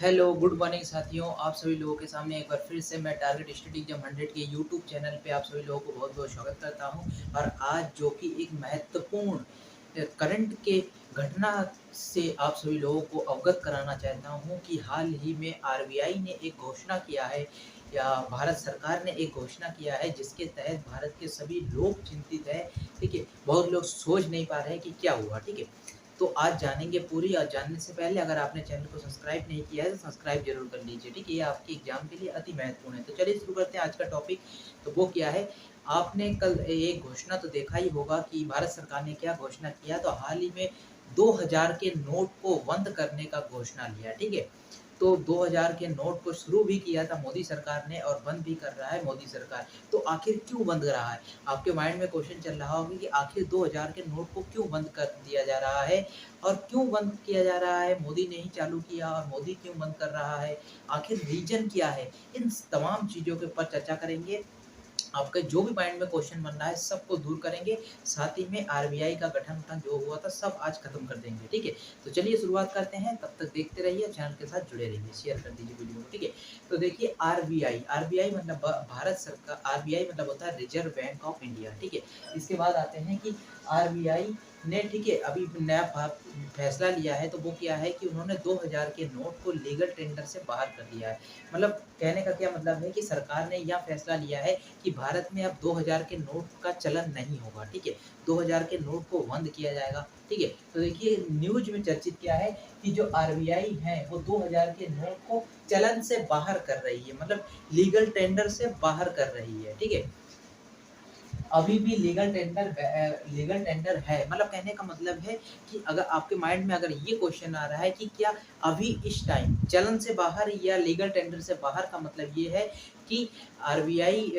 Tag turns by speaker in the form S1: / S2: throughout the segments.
S1: Hello, good morning साथियों। आप सभी लोगों के सामने एक बार फिर से मैं टारगेट स्टडी जम 100 के यूट्यूब चैनल पे आप सभी लोगों को बहुत-बहुत स्वागत करता हूं। और आज जो कि एक महत्वपूर्ण करंट के घटना से आप सभी लोगों को अवगत कराना चाहता हूं कि हाल ही में आरबीआई ने एक घोषणा किया है या भारत सरकार ने एक घोषणा किया है जिसके तहत भारत के सभी लोग चिंतित हैं। ठीक है, बहुत लोग सोच नहीं पा रहे हैं कि क्या हुआ। ठीक है, तो आज जानेंगे पूरी। और जानने से पहले अगर आपने चैनल को सब्सक्राइब नहीं किया है तो सब्सक्राइब जरूर कर लीजिए। ठीक है, ये आपके एग्जाम के लिए अति महत्वपूर्ण है। तो चलिए शुरू करते हैं आज का टॉपिक। तो वो क्या है, आपने कल एक घोषणा तो देखा ही होगा कि भारत सरकार ने क्या घोषणा किया। तो हाल ही में 2000 के नोट को बंद करने का घोषणा लिया। ठीक है, तो 2000 के नोट को शुरू भी किया था मोदी सरकार ने और बंद भी कर रहा है मोदी सरकार। तो आखिर क्यों बंद रहा है? आपके माइंड में क्वेश्चन चल रहा होगा कि आखिर 2000 के नोट को क्यों बंद कर दिया जा रहा है और क्यों बंद किया जा रहा है? मोदी ने ही चालू किया और मोदी क्यों बंद कर रहा है? आखिर रीज़न क्या है? इन तमाम चीज़ों के ऊपर चर्चा करेंगे। आपके जो भी माइंड में क्वेश्चन बन रहा है सबको दूर करेंगे। साथ ही में आरबीआई का गठन जो हुआ था सब आज खत्म कर देंगे। ठीक है, तो चलिए शुरुआत करते हैं। तब तक देखते रहिए, चैनल के साथ जुड़े रहिए, शेयर कर दीजिए वीडियो को। ठीक है, तो देखिए आरबीआई आरबीआई मतलब भारत सरकार। आरबीआई मतलब होता है रिजर्व बैंक ऑफ इंडिया। ठीक है, इसके बाद आते हैं कि आरबीआई ने, ठीक है, अभी नया फैसला लिया है। तो वो क्या है कि उन्होंने 2000 के नोट को लीगल टेंडर से बाहर कर दिया है। मतलब कहने का क्या मतलब है कि सरकार ने यह फैसला लिया है कि भारत में अब 2000 के नोट का चलन नहीं होगा। ठीक है, 2000 के नोट को बंद किया जाएगा। ठीक है, तो देखिए न्यूज में चर्चित क्या है कि जो आरबीआई है वो 2000 के नोट को चलन से बाहर कर रही है, मतलब लीगल टेंडर से बाहर कर रही है। ठीक है, अभी भी लीगल टेंडर है। मतलब कहने का मतलब है कि अगर आपके माइंड में अगर ये क्वेश्चन आ रहा है कि क्या अभी इस टाइम चलन से बाहर या लीगल टेंडर से बाहर, का मतलब ये है कि आरबीआई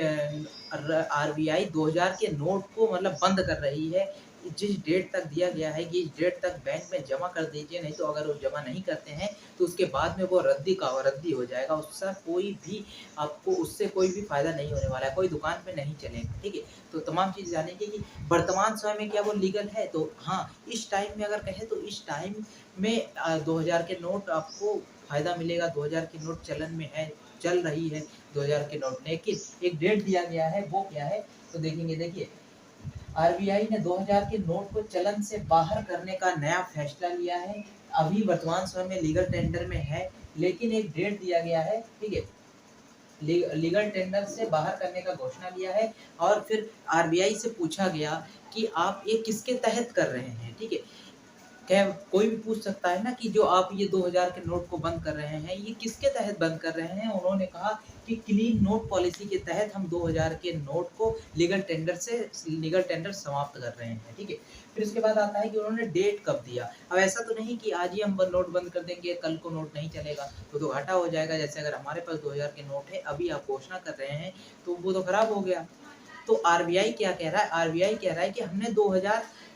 S1: आरबीआई 2000 के नोट को मतलब बंद कर रही है। जिस डेट तक दिया गया है कि इस डेट तक बैंक में जमा कर दीजिए, नहीं तो अगर वो जमा नहीं करते हैं तो उसके बाद में वो रद्दी हो जाएगा। उससे कोई भी आपको उससे कोई भी फायदा नहीं होने वाला है, कोई दुकान पे नहीं चलेगा। ठीक है, तो तमाम चीज़ जानेंगे कि वर्तमान समय में क्या वो लीगल है। तो हाँ, इस टाइम में अगर कहें तो इस टाइम में 2000 के नोट आपको फ़ायदा मिलेगा। 2000 के नोट चलन में है, चल रही है 2000 के नोट। लेकिन एक डेट दिया गया है, वो क्या है तो देखेंगे। देखिए, आरबीआई ने 2000 के नोट को चलन से बाहर करने का नया फैसला लिया है। अभी वर्तमान समय में लीगल टेंडर में है, लेकिन एक डेट दिया गया है। ठीक है, लीगल टेंडर से बाहर करने का घोषणा किया है। और फिर आरबीआई से पूछा गया कि आप ये किसके तहत कर रहे हैं। ठीक है, क्या कोई भी पूछ सकता है ना कि जो आप ये 2000 के नोट को बंद कर रहे हैं ये किसके तहत बंद कर रहे हैं। उन्होंने कहा कि क्लीन नोट पॉलिसी के तहत हम 2000 के नोट को लीगल टेंडर समाप्त कर रहे हैं। ठीक है, फिर उसके बाद आता है कि उन्होंने डेट कब दिया। अब ऐसा तो नहीं कि आज ही हम नोट बंद कर देंगे, कल को नोट नहीं चलेगा तो घाटा हो जाएगा। जैसे अगर हमारे पास 2000 के नोट है, अभी आप घोषणा कर रहे हैं तो वो तो खराब हो गया। तो आरबीआई क्या कह रहा है? आरबीआई कह रहा है कि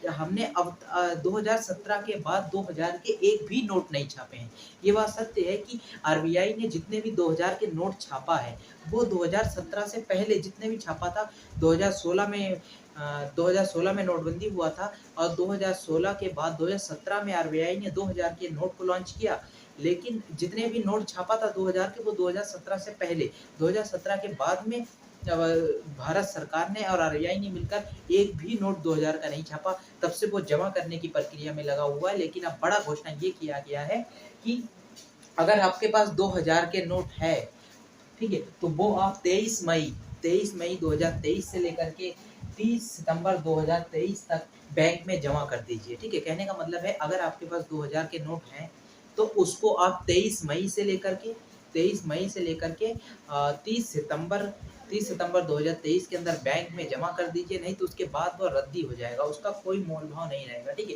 S1: हमने अब 2017 के बाद 2000 के एक भी नोट नहीं छापे हैं। ये बात सत्य है कि आरबीआई ने जितने भी 2000 के नोट छापा है, वो 2017 से पहले जितने भी छापा था। 2016 में 2016 में नोटबंदी हुआ था और 2016 के बाद 2017 में आरबीआई ने 2000 के नोट को लॉन्च किया। लेकिन जितने भी नोट छापा था 2000 के, वो 2017 से पहले। 2017 के बाद में जब भारत सरकार ने और आरबीआई ने मिलकर एक भी नोट 2000 का नहीं छापा। तब से वो जमा करने की प्रक्रिया में लगा हुआ है। लेकिन अब बड़ा घोषणा ये किया गया है कि अगर आपके पास 2000 के नोट है, ठीक है, तो वो आप 23 मई 2023 से लेकर के 30 सितंबर 2023 तक बैंक में जमा कर दीजिए। ठीक है, कहने का मतलब है अगर आपके पास 2000 के नोट हैं तो उसको आप 23 मई से लेकर के 30 सितंबर 2023 के अंदर बैंक में जमा कर दीजिए, नहीं तो उसके बाद वो रद्दी हो जाएगा, उसका कोई मोल भाव नहीं रहेगा। ठीक है,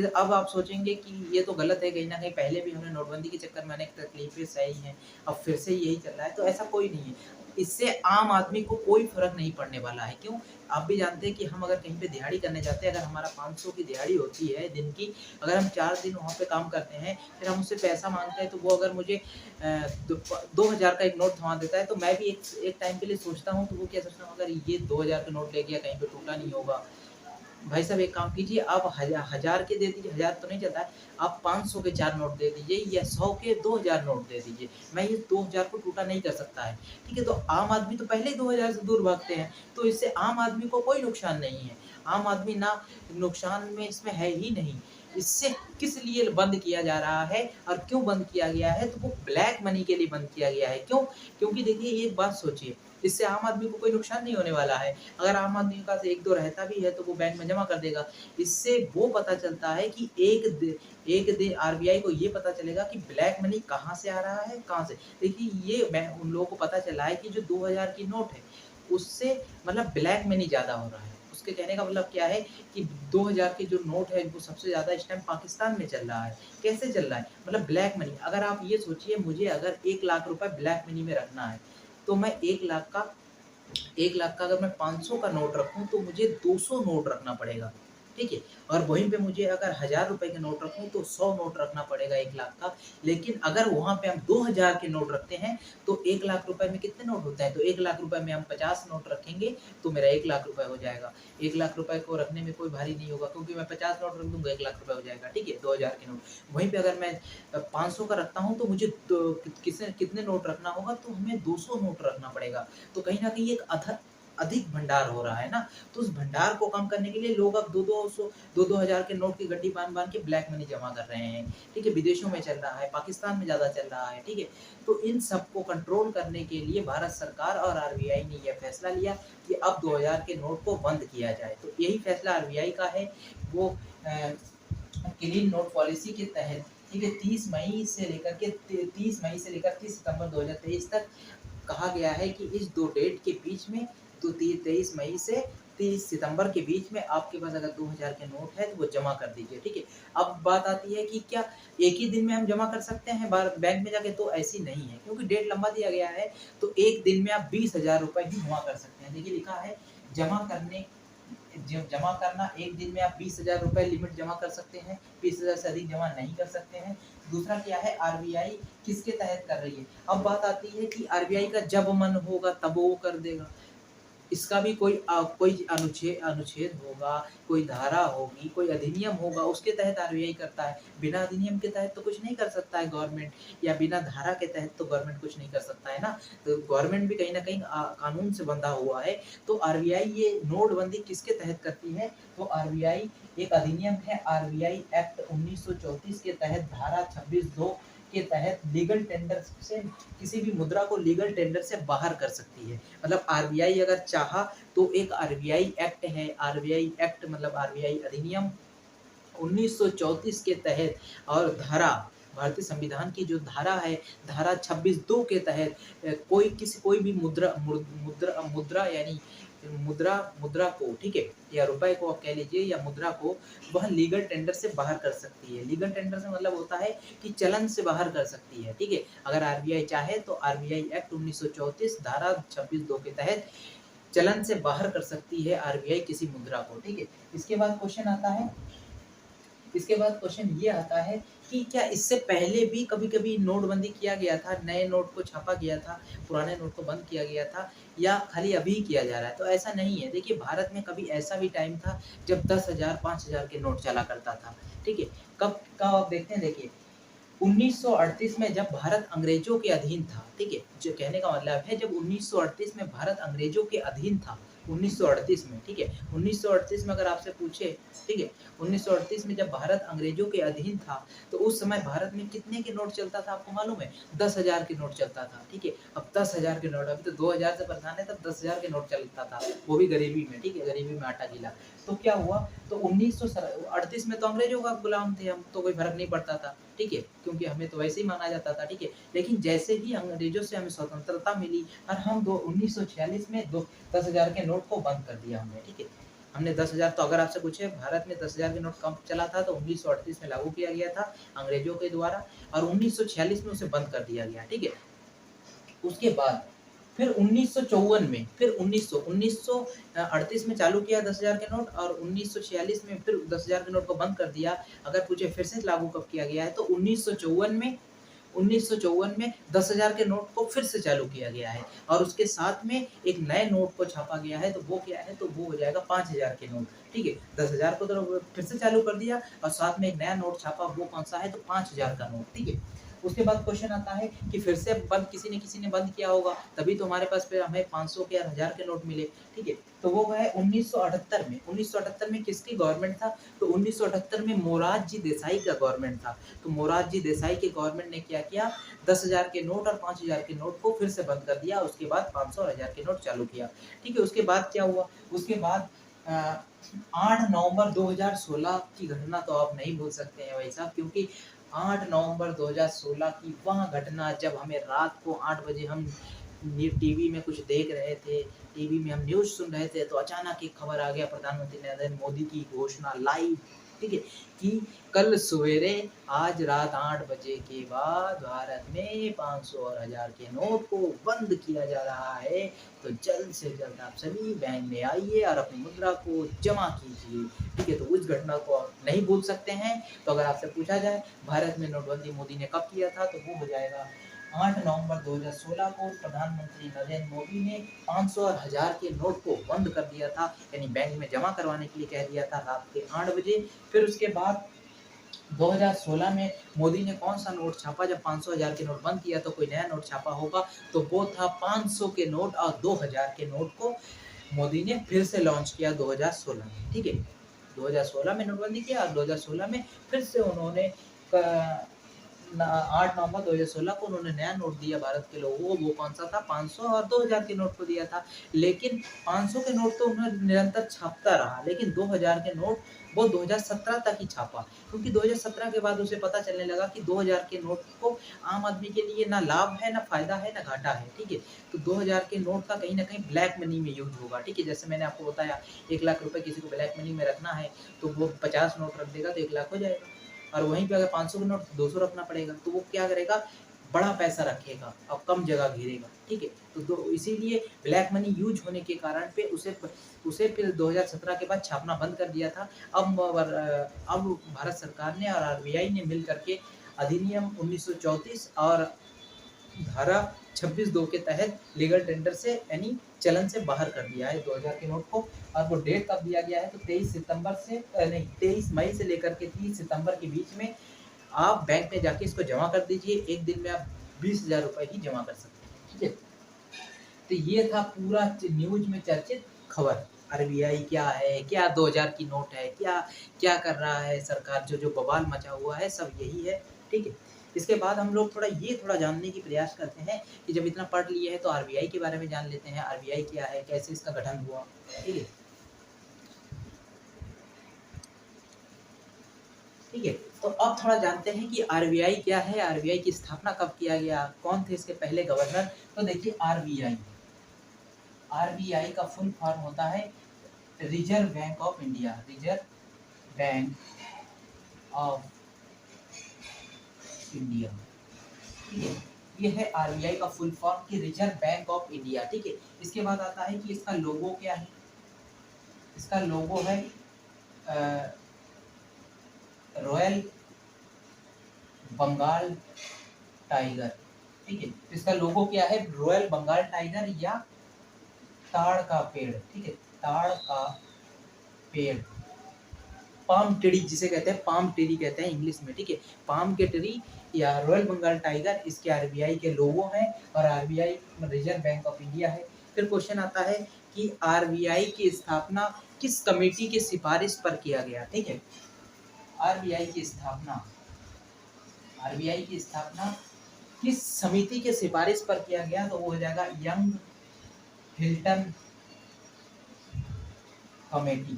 S1: अब आप सोचेंगे कि ये तो गलत है, कहीं ना कहीं पहले भी हमने नोटबंदी के चक्कर में अनेक तकलीफें सही हैं, अब फिर से यही चल रहा है। तो ऐसा कोई नहीं है, इससे आम आदमी को कोई फर्क नहीं पड़ने वाला है। क्यों? आप भी जानते हैं कि हम अगर कहीं पे दिहाड़ी करने जाते हैं, अगर हमारा 500 की दिहाड़ी होती है दिन की, अगर हम 4 दिन वहाँ पे काम करते हैं, फिर हम उससे पैसा मांगते हैं, तो वो अगर मुझे 2000 का एक नोट थमा देता है, तो मैं भी एक टाइम के लिए सोचता हूँ, तो वो क्या सोचता हूँ, अगर ये 2000 का नोट ले गया कहीं पे टूटा नहीं होगा, भाई साहब एक काम कीजिए, आप 1000 के दे दीजिए, 1000 तो नहीं चलता है, आप 500 के 4 नोट दे दीजिए या 100 के 2000 नोट दे दीजिए। मैं ये 2000 को टूटा नहीं कर सकता है, ठीक है? तो आम आदमी तो पहले ही 2000 से दूर भागते हैं, तो इससे आम आदमी को कोई नुकसान नहीं है। आम आदमी ना नुकसान में इसमें है ही नहीं। इससे किस लिए बंद किया जा रहा है और क्यों बंद किया गया है? तो वो ब्लैक मनी के लिए बंद किया गया है। क्यों? क्योंकि देखिए एक बात सोचिए, इससे आम आदमी को कोई नुकसान नहीं होने वाला है। अगर आम आदमी के पास 1-2 रहता भी है तो वो बैंक में जमा कर देगा। इससे वो पता चलता है कि एक दिन आरबीआई को ये पता चलेगा कि ब्लैक मनी कहाँ से आ रहा है, कहाँ से। देखिए ये मैं उन लोगों को पता चला है कि जो 2000 की नोट है, उससे मतलब ब्लैक मनी ज़्यादा हो रहा है। उसके कहने का मतलब क्या है कि 2000 के जो नोट है वो सबसे ज़्यादा इस टाइम पाकिस्तान में चल रहा है। कैसे चल रहा है? मतलब ब्लैक मनी। अगर आप ये सोचिए मुझे अगर 1 लाख रुपए ब्लैक मनी में रखना है, तो मैं 1 लाख का अगर मैं 500 का नोट रखूँ तो मुझे 200 नोट रखना पड़ेगा, ठीक है? और वहीं पे मुझे अगर 1000 रुपए के नोट रखूँ तो 100 नोट रखना पड़ेगा 1 लाख का। लेकिन अगर वहाँ पे हम 2000 के नोट रखते हैं तो 1 लाख रुपए में कितने नोट होते हैं? तो 1 लाख रुपए में हम 50 नोट रखेंगे तो मेरा 1 लाख रुपए हो जाएगा। 1 लाख रुपए को रखने में कोई भारी नहीं होगा क्योंकि मैं 50 नोट रख दूँगा 1 लाख रुपए हो जाएगा, ठीक है? 2000 के नोट। वहीं पे अगर मैं 500 का रखता हूँ तो मुझे कितने नोट रखना होगा? तो हमें 200 नोट रखना पड़ेगा। तो कहीं न कहीं एक अधिक भंडार हो रहा है ना, तो उस भंडार को कम करने के लिए लोग अब 2-2 हज़ार के नोट की गड्डी बाँध-बाँध के ब्लैक मनी जमा कर रहे हैं, ठीक है? विदेशों में चल रहा है, पाकिस्तान में ज़्यादा चल रहा है, ठीक है? तो इन सबको कंट्रोल करने के लिए भारत सरकार और आरबीआई ने यह फैसला लिया कि अब 2000 के नोट को बंद किया जाए। तो यही फैसला आरबीआई का है, वो क्लीन नोट पॉलिसी के तहत, ठीक है? 30 मई से लेकर 30 सितंबर 2023 तक कहा गया है कि इस 2 डेट के बीच में, तो 23 मई से 30 सितंबर के बीच में आपके पास अगर 2000 के नोट है तो वो जमा कर दीजिए, ठीक है? अब बात आती है कि क्या एक ही दिन में हम जमा कर सकते हैं बार बैंक में जाके? तो ऐसी नहीं है क्योंकि डेट लंबा दिया गया है, तो एक दिन में आप 20,000 रुपए ही जमा कर सकते हैं। देखिए लिखा है जमा करने जमा करना एक दिन में आप 20,000 रुपए लिमिट जमा कर सकते हैं, 20,000 से अधिक जमा नहीं कर सकते हैं। दूसरा क्या है, आरबीआई किसके तहत कर रही है? अब बात आती है कि आरबीआई का जब मन होगा तब वो कर देगा। इसका भी कोई अनुच्छेद होगा, कोई धारा होगी, कोई अधिनियम होगा, उसके तहत आरबीआई करता है। बिना अधिनियम के तहत तो कुछ नहीं कर सकता है गवर्नमेंट, या बिना धारा के तहत तो गवर्नमेंट कुछ नहीं कर सकता है ना। तो गवर्नमेंट भी कहीं न कहीं कानून से बंधा हुआ है। तो आरबीआई ये नोटबंदी किसके तहत करती है? तो आरबीआई एक अधिनियम है, आरबीआई एक्ट 1934 के तहत धारा 26(2) के तहत लीगल टेंडर से किसी भी मुद्रा को लीगल टेंडर से बाहर कर सकती है। मतलब आरबीआई अगर चाहा तो एक आरबीआई एक्ट है, आरबीआई एक्ट मतलब आरबीआई अधिनियम 1934 के तहत, और धारा भारतीय संविधान की जो धारा है, धारा 26(2) के तहत कोई भी मुद्रा यानी मुद्रा को, ठीक है, या रुपए को आप कह लीजिए या मुद्रा को, वह लीगल टेंडर से बाहर कर सकती है। लीगल टेंडर से मतलब होता है कि चलन से बाहर कर सकती है, ठीक है? अगर आरबीआई चाहे तो आरबीआई एक्ट 1934 धारा 26(2) के तहत चलन से बाहर कर सकती है आरबीआई किसी मुद्रा को, ठीक है? इसके बाद क्वेश्चन ये आता है कि क्या इससे पहले भी कभी-कभी नोटबंदी किया गया था, नए नोट को छापा गया था, पुराने नोट को बंद किया गया था, या खाली अभी ही किया जा रहा है? तो ऐसा नहीं है। देखिए भारत में कभी ऐसा भी टाइम था जब 10,000, 5,000 के नोट चला करता था, ठीक है? कब आप देखते हैं, देखिए 1938 में जब भारत अंग्रेजों के अधीन था, ठीक है? जो कहने का मतलब है जब 1938 में भारत अंग्रेजों के अधीन था, 1938 में, ठीक है? 1938 में अगर आपसे पूछे, ठीक है? 1938 में जब भारत अंग्रेजों के अधीन था, तो उस समय भारत में कितने के नोट चलता था आपको मालूम है? 10,000 के नोट चलता था, ठीक है? अब 10,000 के नोट, अभी तो 2000 से परेशान है, तब 10,000 के नोट चलता था, वो भी गरीबी में, ठीक है? गरीबी में आटा गीला। तो क्या हुआ, तो 1938 में तो अंग्रेजों का गुलाम थे हम, तो कोई फ़र्क नहीं पड़ता था, ठीक है? क्योंकि हमें तो वैसे ही माना जाता था, ठीक है? लेकिन जैसे ही अंग्रेजों से हमें स्वतंत्रता मिली और हम 1946 में 10,000 के नोट को बंद कर दिया हमने, ठीक है? हमने 10,000, तो अगर आपसे पूछे भारत में 10,000 के नोट कब चला था, तो 1938 में लागू किया गया था अंग्रेजों के द्वारा, और 1946 में उसे बंद कर दिया गया, ठीक है? उसके बाद फिर 1954 में, फिर 1938 में चालू किया 10,000 के नोट, और 1946 में फिर 10,000 के नोट को बंद कर दिया। अगर पूछे फिर से लागू कब किया गया है, तो 1954 में 1954 में 10,000 के नोट को फिर से चालू किया गया है और उसके साथ में एक नए नोट को छापा गया है, तो वो क्या है, तो वो हो जाएगा 5,000 के नोट, ठीक है। 10,000 को तो फिर से चालू कर दिया और साथ में एक नया नोट छापा, वो कौन-सा है, तो 5,000 का नोट, ठीक है। उसके बाद क्वेश्चन आता है कि फिर से बंद किसी ने बंद किया होगा, तभी तो हमारे पास फिर हमें 500 के और 1000 के नोट मिले, ठीक है। तो वो है 1978 में। 1978 में किसकी गवर्नमेंट था, तो 1978 में मोरारजी देसाई का गवर्नमेंट था। तो मोरारजी देसाई के गवर्नमेंट ने क्या किया, 10,000 के नोट और 5,000 के नोट को फिर से बंद कर दिया, उसके बाद 500 और 1000 के नोट चालू किया, ठीक है। उसके बाद क्या हुआ, उसके बाद 8 नवंबर 2016 की घटना तो आप नहीं भूल सकते हैं भाई साहब, क्योंकि 8 नवंबर 2016 की वह घटना, जब हमें रात को 8 बजे हम टीवी में कुछ देख रहे थे, टीवी में हम न्यूज़ सुन रहे थे, तो अचानक एक खबर आ गया प्रधानमंत्री नरेंद्र मोदी की घोषणा लाइव, ठीक है, कि कल सवेरे आज रात 8 बजे के बाद भारत में 500 और 1000 के नोट को बंद किया जा रहा है। तो जल्द से जल्द आप सभी बैंक में आइए और अपनी मुद्रा को जमा कीजिए, ठीक है। तो उस घटना को आप नहीं भूल सकते हैं। तो अगर आपसे पूछा जाए भारत में नोटबंदी मोदी ने कब किया था, तो वो हो जाएगा 8 नवंबर 2016 को प्रधानमंत्री नरेंद्र मोदी ने 500 और 1000 के नोट को बंद कर दिया था, यानी बैंक में जमा करवाने के लिए कह दिया था रात के 8 बजे। फिर उसके बाद 2016 में मोदी ने कौन सा नोट छापा, जब 500 1000 के नोट बंद किया तो कोई नया नोट छापा होगा, तो वो था 500 के नोट और 2000 के नोट को मोदी ने फिर से लॉन्च किया 2016 में, ठीक है। 2016 में नोटबंदी किया और 2016 में फिर से उन्होंने 8 नवंबर 2016 को उन्होंने नया नोट दिया भारत के लोगों को, वो कौन सा था, 500 और 2000 के नोट को दिया था। लेकिन 500 के नोट तो उन्होंने निरंतर छापता रहा, लेकिन 2000 के नोट वो 2017 तक ही छापा, क्योंकि 2017 के बाद उसे पता चलने लगा कि 2000 के नोट को आम आदमी के लिए ना लाभ है, ना फायदा है, ना घाटा है, ठीक है। तो 2000 के नोट का कहीं ना कहीं ब्लैक मनी में यूज होगा, ठीक है। जैसे मैंने आपको बताया 1 लाख रुपए किसी को ब्लैक मनी में रखना है, तो वो 50 नोट रख देगा तो 1 लाख हो जाएगा, और वहीं पे अगर 500 के नोट 200 रखना पड़ेगा, तो वो क्या करेगा, बड़ा पैसा रखेगा और कम जगह घेरेगा, ठीक है। तो इसीलिए ब्लैक मनी यूज होने के कारण पे उसे फिर 2017 के बाद छापना बंद कर दिया था। अब भारत सरकार ने और आरबीआई ने मिल करके अधिनियम 1934 और धारा 26(2) के तहत लीगल टेंडर से यानी चलन से बाहर कर दिया है 2000 के नोट को। और वो डेट कब दिया गया है, तो 23 मई से लेकर के 30 सितंबर के बीच में आप बैंक में जाके इसको जमा कर दीजिए। एक दिन में आप 20,000 रुपए ही जमा कर सकते हैं, ठीक है। तो ये था पूरा न्यूज में चर्चित खबर। आरबीआई क्या है, क्या 2000 की नोट है, क्या क्या कर रहा है सरकार, जो बवाल मचा हुआ है, सब यही है, ठीक है। इसके बाद हम लोग थोड़ा जानने की प्रयास करते हैं कि जब इतना पढ़ लिए हैं तो आरबीआई के बारे में जान लेते हैं। आरबीआई क्या है, कैसे इसका गठन हुआ, ठीक है, ठीक है। तो अब थोड़ा जानते हैं कि आरबीआई क्या है, आरबीआई की स्थापना कब किया गया, कौन थे इसके पहले गवर्नर। तो देखिए आरबीआई आरबीआई का फुल फॉर्म होता है reserve bank of India, reserve bank of India, ठीक है। ये है आरबीआई का फुल फॉर्म कि रिजर्व बैंक ऑफ इंडिया, ठीक है। इसके बाद आता है कि इसका लोगो क्या है, इसका लोगो है रॉयल बंगाल टाइगर, ठीक है। इसका लोगो क्या है, रॉयल बंगाल टाइगर या ताड़ का पेड़, ठीक है, ताड़ का पेड़, पाम ट्री जिसे कहते हैं, पाम ट्री कहते हैं इंग्लिश में, ठीक है। पाम के ट्री या रॉयल बंगाल टाइगर इसके आरबीआई के लोगो हैं और RBI reserve bank of India है। फिर क्वेश्चन आता है कि आरबीआई की स्थापना किस कमेटी की सिफारिश पर किया गया, ठीक है। आरबीआई की स्थापना किस समिति के सिफारिश पर किया गया, तो वो हो जाएगा यंग हिल्टन कमेटी,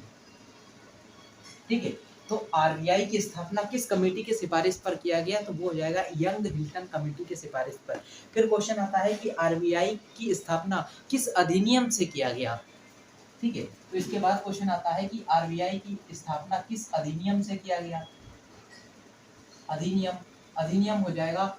S1: ठीक है। तो आरबीआई की स्थापना किस कमेटी के सिफारिश पर किया गया, तो वो हो जाएगा यंग हिल्टन कमेटी के सिफारिश पर। फिर क्वेश्चन आता है कि आरबीआई की स्थापना किस अधिनियम से किया गया, ठीक है। तो इसके बाद क्वेश्चन आता है कि आरबीआई की स्थापना किस अधिनियम से किया गया। अधिनियम हो जाएगा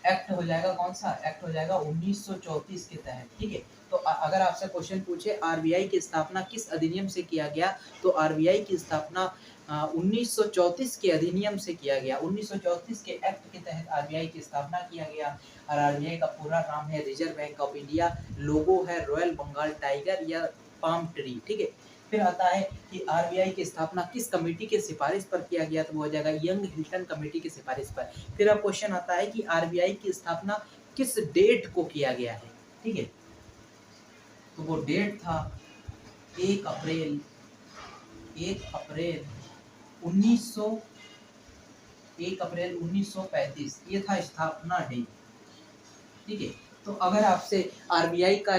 S1: एक्ट हो जाएगा, कौन सा एक्ट हो जाएगा 1934 के तहत, ठीक है। तो अगर आपसे क्वेश्चन पूछे आरबीआई की स्थापना किस अधिनियम से किया गया, तो आरबीआई की स्थापना 1934 के अधिनियम से किया गया। 1934 के एक्ट के तहत आरबीआई की स्थापना किया गया और आरबीआई का पूरा नाम है रिजर्व बैंक ऑफ इंडिया। लोगो है रॉयल बंगाल टाइगर या पाम ट्री, ठीक है। फिर आता है कि आरबीआई की स्थापना किस कमेटी के सिफारिश पर किया गया, तो वो हो जाएगा यंग हिल्टन कमेटी की सिफारिश पर। फिर अब क्वेश्चन आता है कि आरबीआई की स्थापना किस डेट को किया गया है, ठीक है। तो वो डेट था 1 अप्रैल 1900 1 अप्रैल 1935, ये था स्थापना डे, ठीक है। तो अगर आपसे आरबीआई का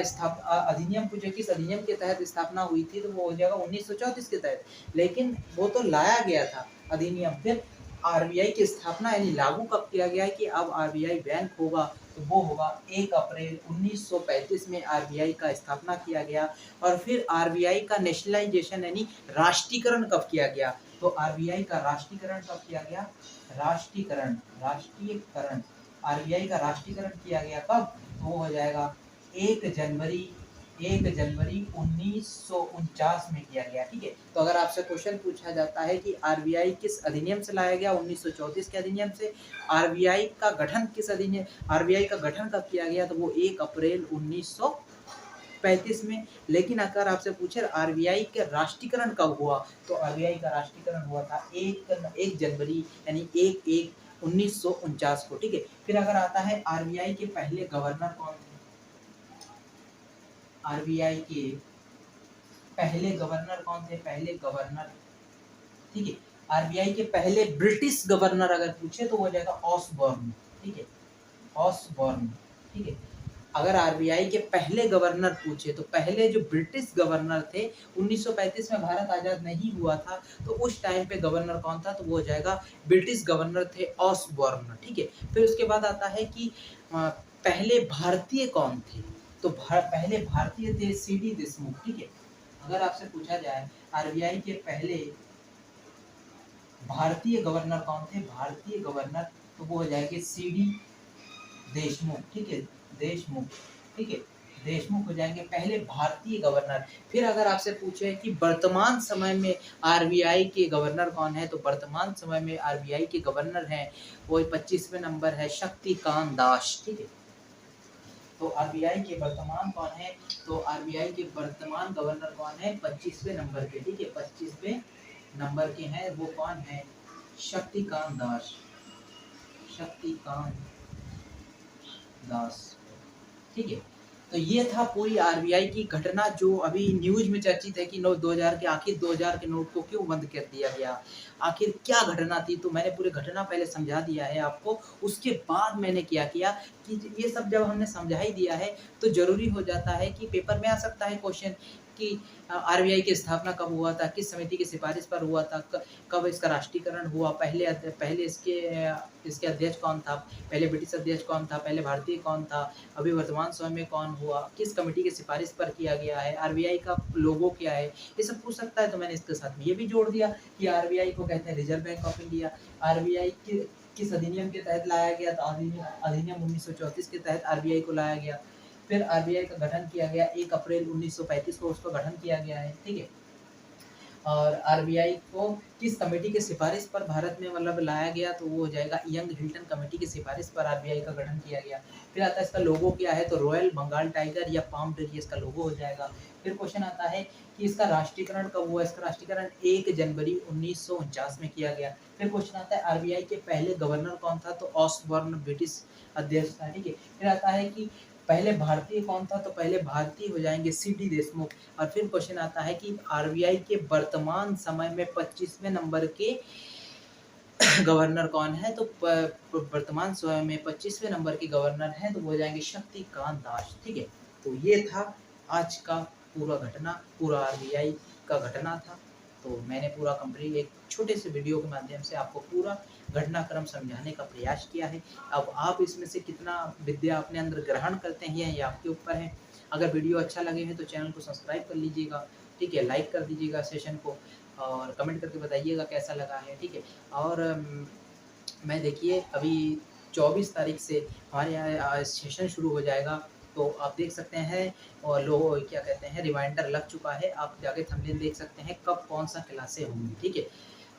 S1: अधिनियम पूछे किस अधिनियम के तहत स्थापना हुई थी, तो वो हो जाएगा 1934 के तहत। लेकिन वो तो लाया गया था अधिनियम, फिर आरबीआई की स्थापना यानी लागू कब किया गया है कि अब आरबीआई बैंक होगा, तो वो होगा 1 अप्रैल 1935 में आरबीआई का स्थापना किया गया। और फिर आरबीआई का नेशनलाइजेशन यानी राष्ट्रीयकरण कब किया गया, तो आरबीआई का राष्ट्रीयकरण कब किया गया, राष्ट्रीयकरण आरबीआई का राष्ट्रीयकरण किया गया कब, तो वो हो जाएगा 1 जनवरी 1949 में किया गया, ठीक है। तो अगर आपसे क्वेश्चन पूछा जाता है कि आरबीआई किस अधिनियम से लाया गया, 1934 के अधिनियम से। आरबीआई का गठन कब किया गया, तो वो 1 अप्रैल 1935 में। लेकिन अगर आपसे पूछे आरबीआई का राष्ट्रीयकरण कब हुआ, तो आरबीआई का राष्ट्रीयकरण हुआ था 1 जनवरी यानी 1/1/1949 को, ठीक है। फिर अगर आता है आरबीआई के पहले गवर्नर कौन थे, आरबीआई के पहले गवर्नर कौन थे, ठीक है। आरबीआई के पहले ब्रिटिश गवर्नर अगर पूछे तो हो जाएगा ऑसबॉर्न, ठीक है, ऑसबॉर्न, ठीक है। अगर आरबीआई के पहले गवर्नर पूछे तो पहले जो ब्रिटिश गवर्नर थे 1935 में भारत आजाद नहीं हुआ था, तो उस टाइम पे गवर्नर कौन था, तो वो हो जाएगा ब्रिटिश गवर्नर थे ऑसबॉर्न, ठीक है। फिर उसके बाद आता है कि पहले भारतीय कौन थे, तो पहले भारतीय थे सीडी देशमुख, ठीक है। अगर आपसे पूछा जाए आरबीआई के पहले भारतीय गवर्नर कौन थे, तो वो हो जाएंगे सीडी देशमुख, ठीक है, ठीक है, देशमुख हो जाएंगे पहले भारतीय गवर्नर। फिर अगर आपसे पूछे कि वर्तमान समय में आरबीआई के गवर्नर कौन है, तो वर्तमान समय में आरबीआई के गवर्नर हैं वो 25वें नंबर है शक्तिकांत दास, ठीक है। तो आरबीआई के वर्तमान कौन है, तो आरबीआई के वर्तमान गवर्नर कौन है, 25वें नंबर के, ठीक है, 25वें नंबर के हैं वो कौन है, शक्तिकांत दास, ठीक है। तो ये था पूरी आरबीआई की घटना जो अभी न्यूज में चर्चित है कि 2000 के आखिर 2000 के नोट को क्यों बंद कर दिया गया, आखिर क्या घटना थी। तो मैंने पूरी घटना पहले समझा दिया है आपको, उसके बाद मैंने क्या किया कि ये सब जब हमने समझा ही दिया है तो जरूरी हो जाता है कि पेपर में आ सकता है क्वेश्चन कि आरबीआई की स्थापना कब हुआ था, किस समिति की सिफारिश पर हुआ था, कब इसका राष्ट्रीयकरण हुआ, पहले इसके अध्यक्ष कौन था, पहले ब्रिटिश अध्यक्ष कौन था, पहले भारतीय कौन था, अभी वर्तमान समय में कौन हुआ, किस कमेटी की सिफारिश पर किया गया है, आरबीआई का लोगो क्या है, ये सब पूछ सकता है। तो मैंने इसके साथ में ये भी जोड़ दिया कि आरबीआई को कहते हैं reserve bank of India. RBI किस अधिनियम के तहत लाया गया, तो अधिनियम 1934 के तहत आरबीआई को लाया गया। फिर आरबीआई का गठन किया गया 1 अप्रैल 1935 को, उसका गठन किया गया है, ठीक है। और आरबीआई को किस कमेटी के सिफारिश पर भारत में मतलब लाया गया, तो वो हो जाएगा यंग हिल्टन कमेटी की सिफारिश पर आरबीआई का गठन किया गया। फिर आता है इसका लोगो क्या है, तो रॉयल बंगाल टाइगर या पाम ट्री इसका लोगो हो जाएगा। फिर क्वेश्चन आता है कि इसका राष्ट्रीयकरण कब हुआ, इसका राष्ट्रीयकरण 1 जनवरी 1949 में किया गया। फिर क्वेश्चन आता है आरबीआई के पहले गवर्नर कौन था, तो ऑसबॉर्न ब्रिटिश अध्यक्ष था, ठीक है। फिर आता है कि पहले भारतीय कौन था, तो पहले भारतीय हो जाएंगे सीडी देशमुख। और फिर क्वेश्चन आता है कि आरबीआई के वर्तमान समय में 25वें नंबर के गवर्नर कौन है, तो वर्तमान समय में 25वें नंबर के गवर्नर हैं, तो वो हो जाएंगे शक्तिकांत दास, ठीक है। तो ये था आज का पूरा आरबीआई का घटना था। तो मैंने पूरा कंप्लीट एक छोटे से वीडियो के माध्यम से आपको पूरा घटनाक्रम समझाने का प्रयास किया है। अब आप इसमें से कितना विद्या अपने अंदर ग्रहण करते हैं ये आपके ऊपर है। अगर वीडियो अच्छा लगे है तो चैनल को सब्सक्राइब कर लीजिएगा, ठीक है, लाइक कर दीजिएगा सेशन को और कमेंट करके बताइएगा कैसा लगा है, ठीक है। और मैं देखिए अभी 24 तारीख से हमारे यहाँ सेशन शुरू हो जाएगा, तो आप देख सकते हैं और क्या कहते हैं रिमाइंडर लग चुका है, आप जाके थंबनेल देख सकते हैं कब कौन सा क्लासे होंगी, ठीक है।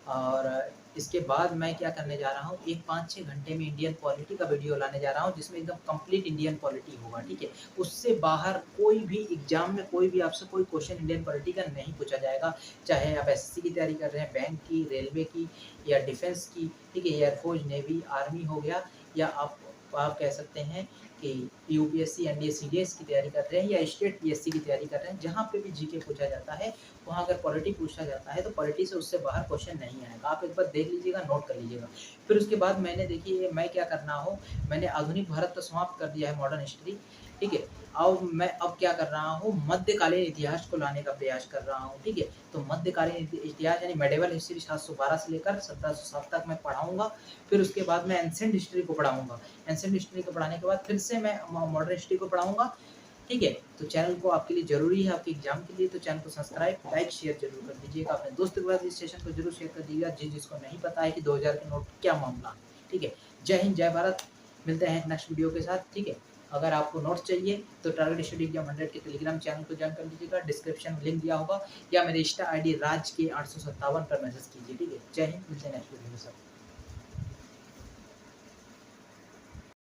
S1: और इसके बाद मैं क्या करने जा रहा हूँ, एक 5-6 घंटे में इंडियन पॉलिटी का वीडियो लाने जा रहा हूँ, जिसमें एकदम कंप्लीट इंडियन पॉलिटी होगा, ठीक है? उससे बाहर कोई भी एग्ज़ाम में कोई भी आपसे कोई क्वेश्चन इंडियन पॉलिटी का नहीं पूछा जाएगा, चाहे आप एसएससी की तैयारी कर रहे हैं, बैंक की, रेलवे की या डिफेंस की, ठीक है? एयरफोर्स, नेवी, आर्मी हो गया, या आप कह सकते हैं कि यूपीएससी, एनडीए, सीडीएस की तैयारी कर रहे हैं या स्टेट पीएससी की तैयारी कर रहे हैं, जहाँ पे भी जीके पूछा जाता है, वहाँ अगर पॉलिटी पूछा जाता है तो पॉलिटी से उससे बाहर क्वेश्चन नहीं आएगा। आप एक बार देख लीजिएगा, नोट कर लीजिएगा। फिर उसके बाद मैंने देखिए मैं क्या करना हो, मैंने आधुनिक भारत तो समाप्त कर दिया है, मॉडर्न हिस्ट्री, ठीक है? अब क्या कर रहा हूँ, मध्यकालीन इतिहास को लाने का प्रयास कर रहा हूँ, ठीक है? तो मध्यकालीन इतिहास यानी मेडिवल हिस्ट्री 712 से लेकर 1707 तक मैं पढ़ाऊँगा। फिर उसके बाद मैं एंशिएंट हिस्ट्री को पढ़ाऊँगा। एंशिएंट हिस्ट्री को पढ़ाने के बाद फिर से मैं मॉडर्न हिस्ट्री को पढ़ाऊँगा, ठीक है? तो चैनल को आपके लिए ज़रूरी है, आपके एग्ज़ाम के लिए, तो चैनल को सब्सक्राइब, लाइक, शेयर ज़रूर कर दीजिएगा। अपने दोस्त के पास इस सेशन को ज़रूर शेयर कर दीजिएगा, जिसको नहीं पता है कि 2000 के नोट क्या मामला, ठीक है? जय हिंद, जय भारत। मिलते हैं नेक्स्ट वीडियो के साथ, ठीक है? अगर आपको नोट्स चाहिए तो टारगेट स्टडी एग्जाम 100 के टेलीग्राम चैनल को ज्वाइन कर लीजिएगा, डिस्क्रिप्शन में लिंक दिया होगा, या मेरे इंस्टा आईडी राज के 857 पर मैसेज कीजिए, ठीक है? जय हिंद, मिलते हैं नेक्स्ट वीडियो के साथ।